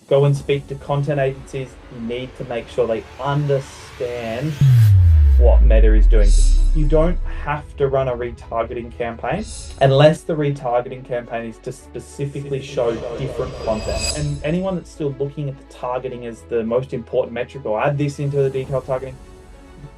go and speak to content agencies. You need to make sure they understand what Meta is doing. You don't have to run a retargeting campaign unless the retargeting campaign is to specifically show different content. And anyone that's still looking at the targeting as the most important metric, or add this into the detailed targeting,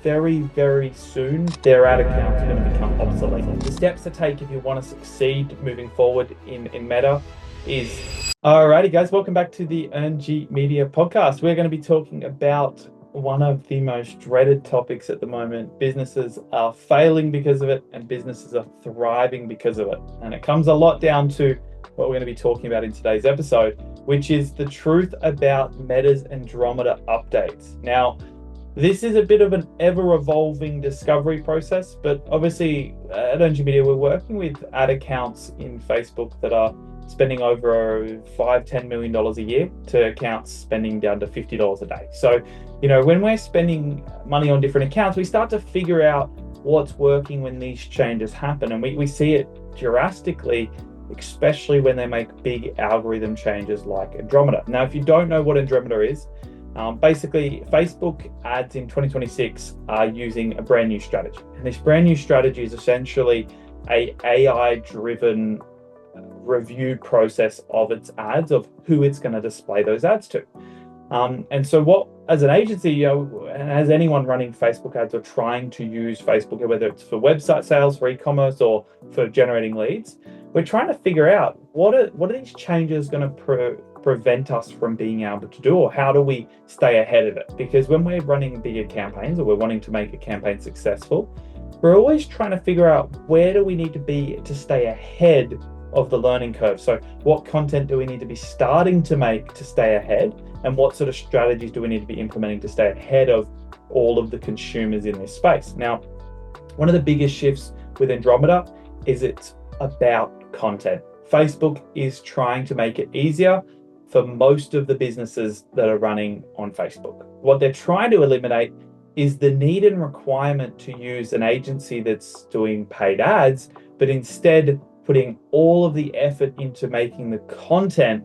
very, very soon, their ad account is going to become obsolete. The steps to take if you want to succeed moving forward in Meta is... Alrighty, guys, welcome back to the Earng Media podcast. We're going to be talking about one of the most dreaded topics at the moment. Businesses are failing because of it, and businesses are thriving because of it. And it comes a lot down to what we're going to be talking about in today's episode, which is the truth about Meta's Andromeda updates. Now, this is a bit of an ever-evolving discovery process, but obviously at Earng Media, we're working with ad accounts in Facebook that are spending over $5-10 million a year to accounts spending down to $50 a day. So, when we're spending money on different accounts, we start to figure out what's working when these changes happen. And we see it drastically, especially when they make big algorithm changes like Andromeda. Now, if you don't know what Andromeda is, basically Facebook ads in 2026 are using a brand new strategy. And this brand new strategy is essentially a AI-driven review process of its ads, of who it's going to display those ads to. And so what, as an agency, and as anyone running Facebook ads or trying to use Facebook, whether it's for website sales, for e-commerce, or for generating leads, we're trying to figure out what are these changes going to prevent us from being able to do, or how do we stay ahead of it? Because when we're running bigger campaigns, or we're wanting to make a campaign successful, we're always trying to figure out where do we need to be to stay ahead of the learning curve. So what content do we need to be starting to make to stay ahead? And what sort of strategies do we need to be implementing to stay ahead of all of the consumers in this space? Now, one of the biggest shifts with Andromeda is it's about content. Facebook is trying to make it easier for most of the businesses that are running on Facebook. What they're trying to eliminate is the need and requirement to use an agency that's doing paid ads, but instead putting all of the effort into making the content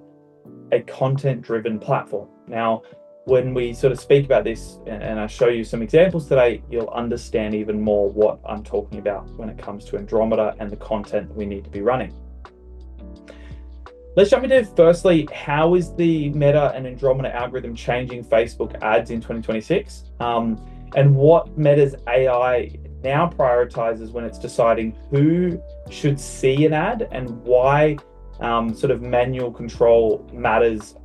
a content-driven platform. Now, when we sort of speak about this and I show you some examples today, you'll understand even more what I'm talking about when it comes to Andromeda and the content that we need to be running. Let's jump into, firstly, how is the Meta and Andromeda algorithm changing Facebook ads in 2026? And what Meta's AI now prioritizes when it's deciding who should see an ad and why sort of manual control matters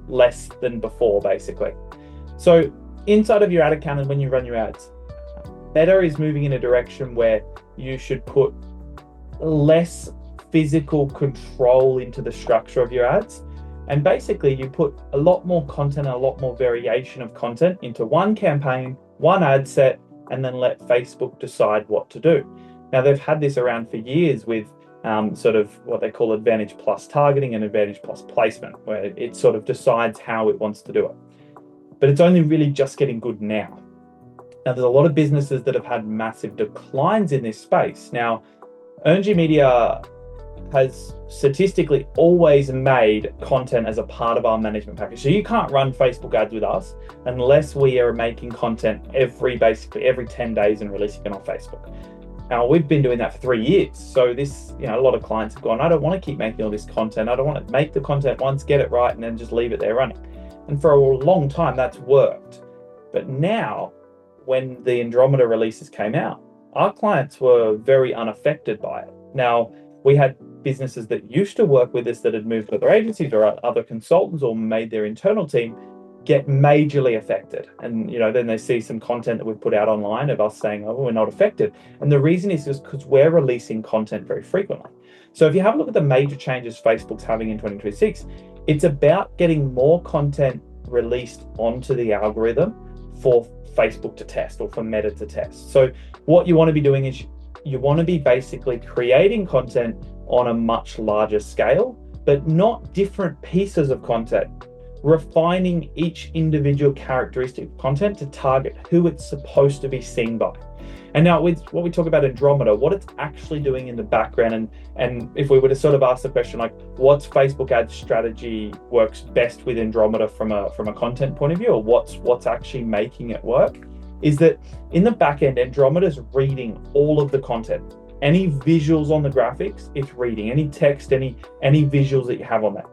less than before, basically. So inside of your ad account and when you run your ads, Meta is moving in a direction where you should put less physical control into the structure of your ads. And basically you put a lot more content, a lot more variation of content into one campaign, one ad set, and then let Facebook decide what to do. Now, they've had this around for years with sort of what they call Advantage Plus targeting and Advantage Plus placement, where it sort of decides how it wants to do it. But it's only really just getting good now. Now, there's a lot of businesses that have had massive declines in this space. Now, Earng Media has statistically always made content as a part of our management package. So you can't run Facebook ads with us unless we are making content basically every 10 days and releasing it on Facebook. Now, we've been doing that for 3 years. So this, a lot of clients have gone, I don't want to keep making all this content. I don't want to make the content once, get it right, and then just leave it there running. And for a long time, that's worked. But now, when the Andromeda releases came out, our clients were very unaffected by it. Now, we had businesses that used to work with us that had moved to other agencies or other consultants or made their internal team get majorly affected. And, then they see some content that we've put out online of us saying, oh, we're not affected. And the reason is just because we're releasing content very frequently. So if you have a look at the major changes Facebook's having in 2026, it's about getting more content released onto the algorithm for Facebook to test or for Meta to test. So what you want to be doing is you want to be basically creating content on a much larger scale, but not different pieces of content, refining each individual characteristic of content to target who it's supposed to be seen by. And now with what we talk about Andromeda, what it's actually doing in the background, and if we were to sort of ask the question, like, what's Facebook ad strategy works best with Andromeda from a content point of view, or what's actually making it work, is that in the back end, Andromeda is reading all of the content. Any visuals on the graphics, it's reading. Any text, any visuals that you have on that.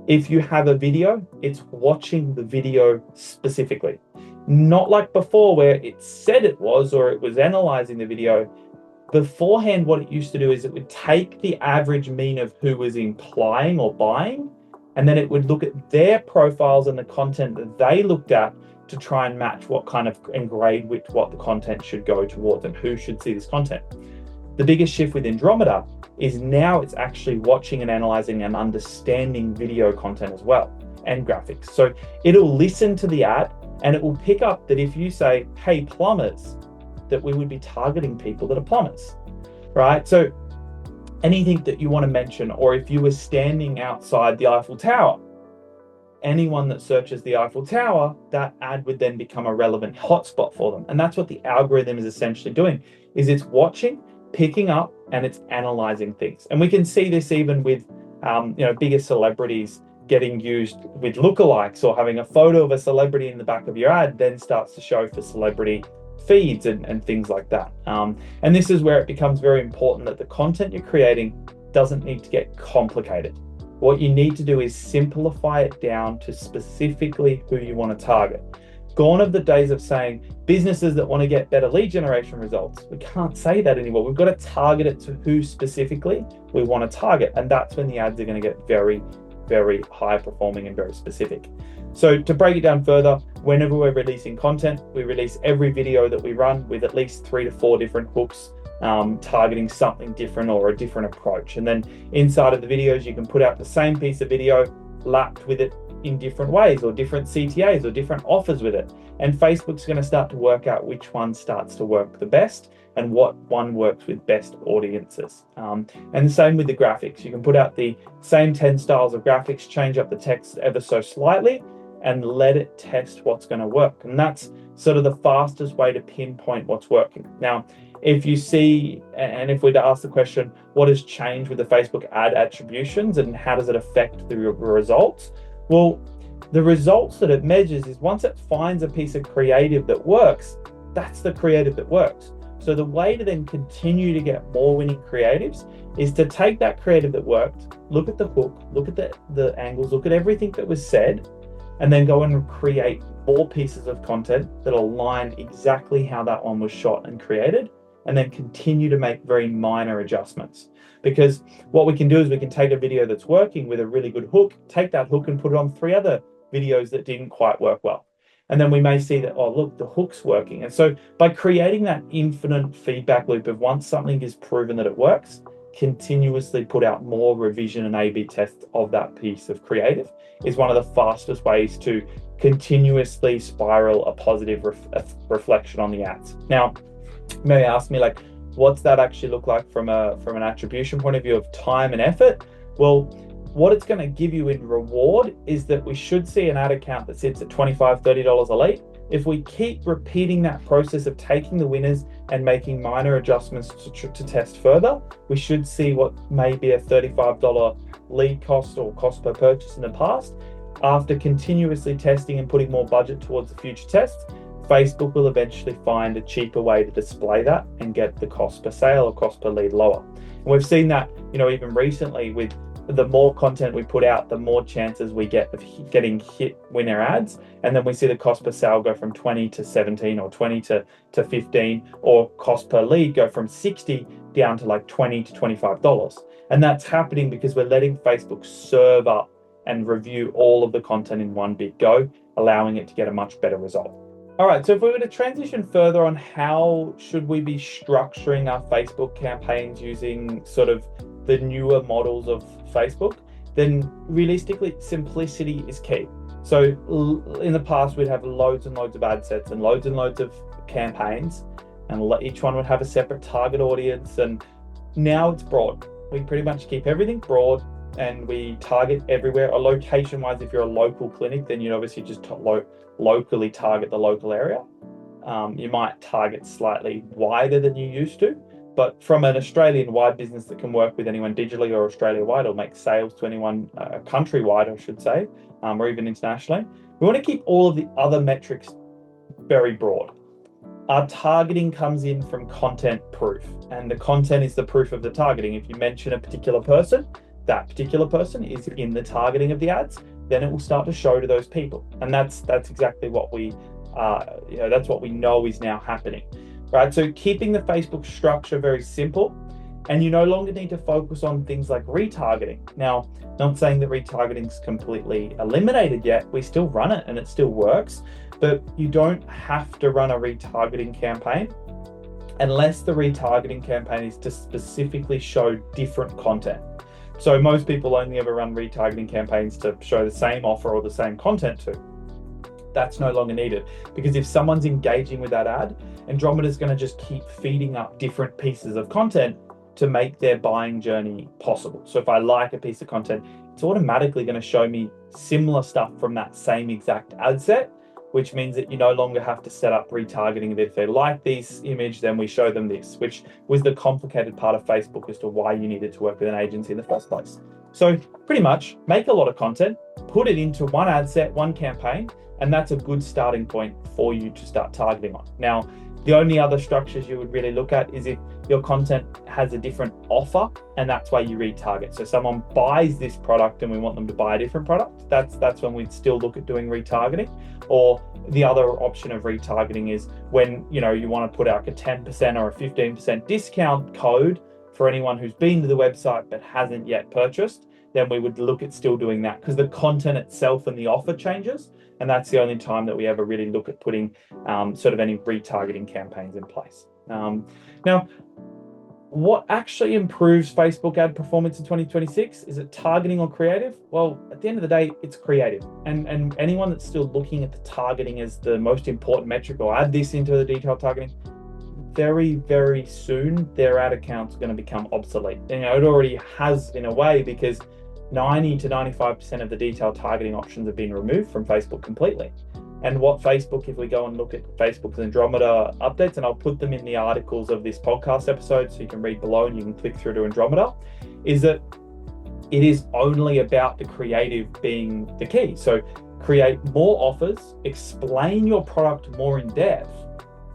If you have a video, it's watching the video specifically. Not like before where it said it was, or it was analyzing the video. Beforehand, what it used to do is it would take the average mean of who was implying or buying, and then it would look at their profiles and the content that they looked at to try and match what kind of and grade with what the content should go towards and who should see this content. The biggest shift with Andromeda is now it's actually watching and analyzing and understanding video content as well, and graphics. So it'll listen to the ad and it will pick up that if you say, hey, plumbers, that we would be targeting people that are plumbers, right? So anything that you want to mention, or if you were standing outside the Eiffel Tower, anyone that searches the Eiffel Tower, that ad would then become a relevant hotspot for them. And that's what the algorithm is essentially doing, is it's watching, picking up, and it's analyzing things. And we can see this even with bigger celebrities getting used with lookalikes, or having a photo of a celebrity in the back of your ad then starts to show for celebrity feeds and things like that. And this is where it becomes very important that the content you're creating doesn't need to get complicated. What you need to do is simplify it down to specifically who you want to target. Gone are the days of saying businesses that want to get better lead generation results. We can't say that anymore. We've got to target it to who specifically we want to target. And that's when the ads are going to get very, very high performing and very specific. So to break it down further, whenever we're releasing content, we release every video that we run with at least 3 to 4 different hooks, targeting something different or a different approach. And then inside of the videos, you can put out the same piece of video lapped with it in different ways, or different CTAs or different offers with it. And Facebook's going to start to work out which one starts to work the best and what one works with best audiences. And the same with the graphics. You can put out the same 10 styles of graphics, change up the text ever so slightly, and let it test what's going to work. And that's sort of the fastest way to pinpoint what's working. Now, if you see, and if we'd ask the question, what has changed with the Facebook ad attributions and how does it affect the results? Well, the results that it measures is once it finds a piece of creative that works, that's the creative that works. So the way to then continue to get more winning creatives is to take that creative that worked, look at the hook, look at the angles, look at everything that was said, and then go and create more pieces of content that align exactly how that one was shot and created, and then continue to make very minor adjustments. Because what we can do is we can take a video that's working with a really good hook, take that hook and put it on 3 other videos that didn't quite work well. And then we may see that, oh, look, the hook's working. And so by creating that infinite feedback loop of once something is proven that it works, continuously put out more revision and A/B tests of that piece of creative is one of the fastest ways to continuously spiral a positive reflection on the ads. Now, you may ask me, like, what's that actually look like from an attribution point of view of time and effort? Well, what it's going to give you in reward is that we should see an ad account that sits at $25, $30 a lead. If we keep repeating that process of taking the winners and making minor adjustments to test further, we should see what may be a $35 lead cost or cost per purchase in the past. After continuously testing and putting more budget towards the future tests, Facebook will eventually find a cheaper way to display that and get the cost per sale or cost per lead lower. And we've seen that, even recently with the more content we put out, the more chances we get of getting hit winner ads. And then we see the cost per sale go from 20 to 17 or 20 to 15, or cost per lead go from 60 down to like $20 to $25. And that's happening because we're letting Facebook serve up and review all of the content in one big go, allowing it to get a much better result. All right, so if we were to transition further on how should we be structuring our Facebook campaigns using sort of the newer models of Facebook, then realistically, simplicity is key. So in the past, we'd have loads and loads of ad sets and loads of campaigns, and each one would have a separate target audience. And now it's broad. We pretty much keep everything broad, and we target everywhere. Or location-wise, if you're a local clinic, then you obviously just locally target the local area. you might target slightly wider than you used to. But from an Australian-wide business that can work with anyone digitally or Australia-wide, or make sales to anyone country-wide, I should say, or even internationally, we want to keep all of the other metrics very broad. Our targeting comes in from content proof, and the content is the proof of the targeting. If you mention a particular person, that particular person is in the targeting of the ads, then it will start to show to those people. And that's exactly what that's what we know is now happening. Right, so keeping the Facebook structure very simple, and you no longer need to focus on things like retargeting. Now, not saying that retargeting is completely eliminated yet, we still run it and it still works, but you don't have to run a retargeting campaign unless the retargeting campaign is to specifically show different content. So most people only ever run retargeting campaigns to show the same offer or the same content to. That's no longer needed, because if someone's engaging with that ad, Andromeda is going to just keep feeding up different pieces of content to make their buying journey possible. So if I like a piece of content, it's automatically going to show me similar stuff from that same exact ad set, which means that you no longer have to set up retargeting. If they like this image, then we show them this, which was the complicated part of Facebook as to why you needed to work with an agency in the first place. So pretty much make a lot of content, put it into one ad set, one campaign, and that's a good starting point for you to start targeting on. Now, the only other structures you would really look at is if your content has a different offer, and that's why you retarget. So someone buys this product and we want them to buy a different product, that's when we'd still look at doing retargeting. Or the other option of retargeting is when you want to put out a 10% or a 15% discount code for anyone who's been to the website but hasn't yet purchased, then we would look at still doing that, because the content itself and the offer changes. And that's the only time that we ever really look at putting sort of any retargeting campaigns in place. Now, what actually improves Facebook ad performance in 2026? Is it targeting or creative? Well, at the end of the day, it's creative. And anyone that's still looking at the targeting as the most important metric, or add this into the detailed targeting, very, very soon, their ad account's going to become obsolete. And it already has in a way, because 90 to 95% of the detailed targeting options have been removed from Facebook completely. And what Facebook, if we go and look at Facebook's Andromeda updates, and I'll put them in the articles of this podcast episode so you can read below and you can click through to Andromeda, is that it is only about the creative being the key. So create more offers, explain your product more in depth,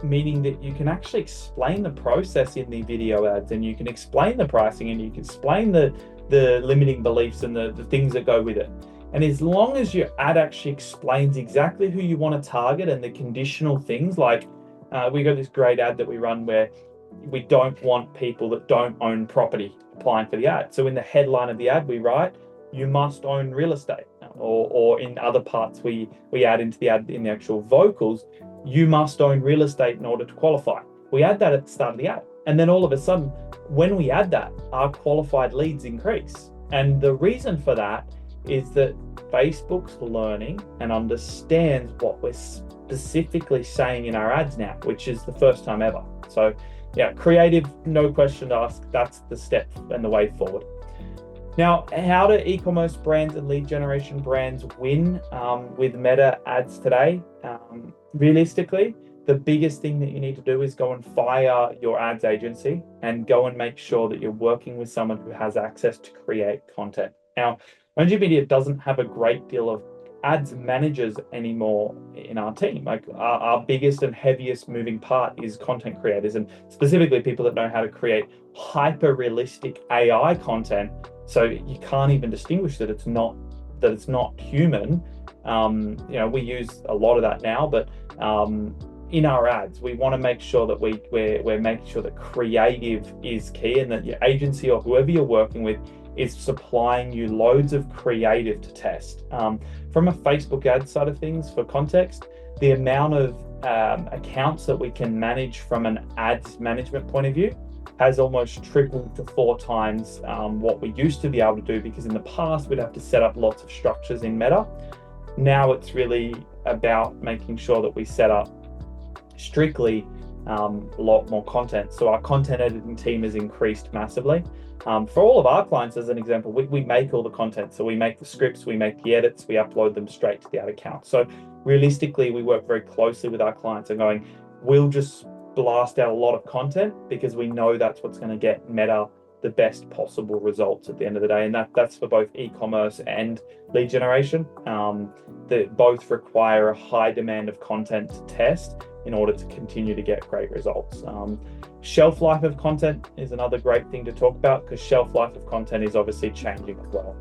meaning that you can actually explain the process in the video ads, and you can explain the pricing, and you can explain the limiting beliefs and the things that go with it. And as long as your ad actually explains exactly who you want to target and the conditional things, like we got this great ad that we run where we don't want people that don't own property applying for the ad. So in the headline of the ad, we write, you must own real estate. Or in other parts, we add into the ad in the actual vocals, you must own real estate in order to qualify. We add that at the start of the ad. And then all of a sudden, when we add that, our qualified leads increase. And the reason for that is that Facebook's learning and understands what we're specifically saying in our ads now, which is the first time ever. So yeah, creative, no question to ask. That's the step and the way forward. Now, how do e-commerce brands and lead generation brands win with Meta ads today? Realistically, the biggest thing that you need to do is go and fire your ads agency and go and make sure that you're working with someone who has access to create content. Now, Earng Media doesn't have a great deal of ads managers anymore in our team. Like our biggest and heaviest moving part is content creators, and specifically people that know how to create hyper realistic AI content. So you can't even distinguish that it's not human. We use a lot of that now, but in our ads, we want to make sure that we're making sure that creative is key, and that your agency or whoever you're working with is supplying you loads of creative to test. From a Facebook ad side of things, for context, the amount of accounts that we can manage from an ads management point of view has almost tripled to 4 times what we used to be able to do, because in the past we'd have to set up lots of structures in Meta. Now it's really about making sure that we set up strictly a lot more content. So our content editing team has increased massively. For all of our clients, as an example, we make all the content. So we make the scripts, we make the edits, we upload them straight to the ad account. So realistically, we work very closely with our clients and going, we'll just blast out a lot of content because we know that's what's going to get Meta the best possible results at the end of the day. And that's for both e-commerce and lead generation. That both require a high demand of content to test in order to continue to get great results. Shelf life of content is another great thing to talk about, because shelf life of content is obviously changing as well.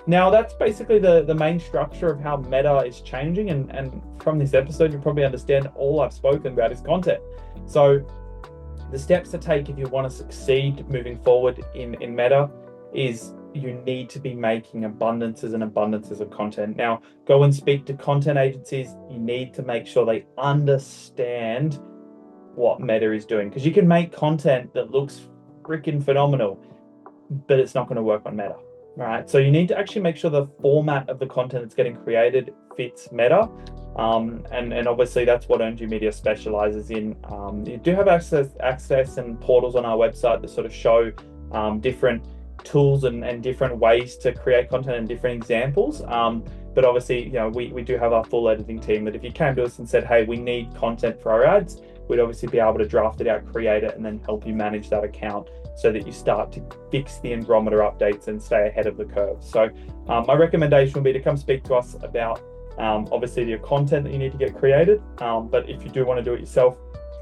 Now that's basically the main structure of how Meta is changing, and from this episode you probably understand all I've spoken about is content. So the steps to take if you want to succeed moving forward in Meta is you need to be making abundances and abundances of content. Now, go and speak to content agencies. You need to make sure they understand what Meta is doing, because you can make content that looks freaking phenomenal, but it's not going to work on Meta, right? So you need to actually make sure the format of the content that's getting created fits Meta. And obviously that's what Earng Media specializes in. You do have access and portals on our website that sort of show different tools and different ways to create content and different examples. But obviously, you know, we do have our full editing team that if you came to us and said, hey, we need content for our ads, we'd obviously be able to draft it out, create it, and then help you manage that account so that you start to fix the Andromeda updates and stay ahead of the curve. So my recommendation would be to come speak to us about obviously your content that you need to get created. But if you do want to do it yourself,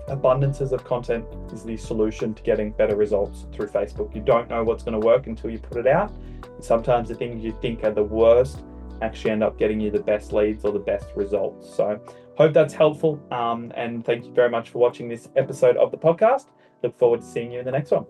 abundances of content is the solution to getting better results through Facebook. You don't know what's going to work until you put it out. And sometimes the things you think are the worst actually end up getting you the best leads or the best results. So hope that's helpful. And thank you very much for watching this episode of the podcast. Look forward to seeing you in the next one.